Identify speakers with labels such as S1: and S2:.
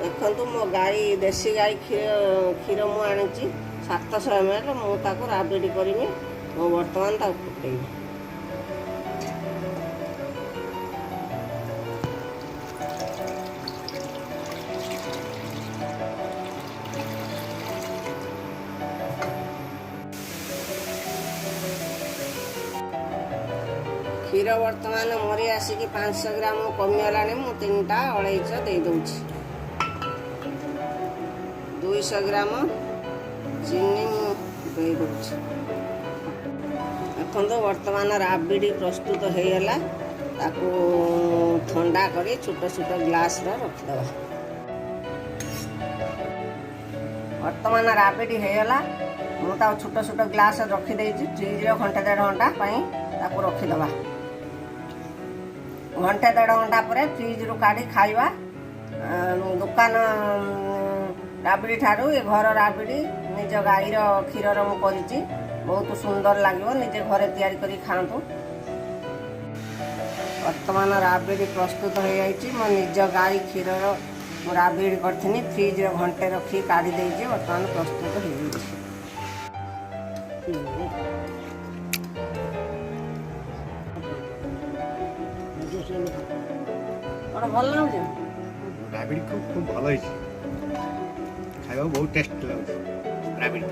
S1: देखु मो गाई देसी गाई क्षीर मु आनी 700 ml मुझे राबिडी करी मु बर्तमान फुटे क्षीर बर्तमान मरी आसिक 500 ग्राम कमीगला मु 3टा अढ़ाईश दे दूची 200 ग्राम चीनी दे दूची। देखो बर्तमान राबिडी प्रस्तुत हो गला ताकू ठंडा करी छोट छोट ग्लास रखिदे। बर्तमान राबिडी हो गला मुझे छोट छोट ग्लास रखीदे फ्रिज घंटे 1.5 घंटा ताकू रखीदे। घंटे 1.5 घंटा पर फ्रिज रू काढ़ी खाइबा। दुकान राबिडी ठारू ये घर राबिडी निज गाईर क्षीर मुझे बहुत सुंदर लगे निजे घरे तैयारी करी खातु। वर्तमान राबिडी प्रस्तुत हो जाइए मो निज गाई क्षीर राबिडी करी फ्रिज घंटे रखी काढ़ी देजी वर्तमान प्रस्तुत हो जाइए। भल लगे
S2: राबिडी खूब भल खाया बहुत टेस्ट लगे राबिडी।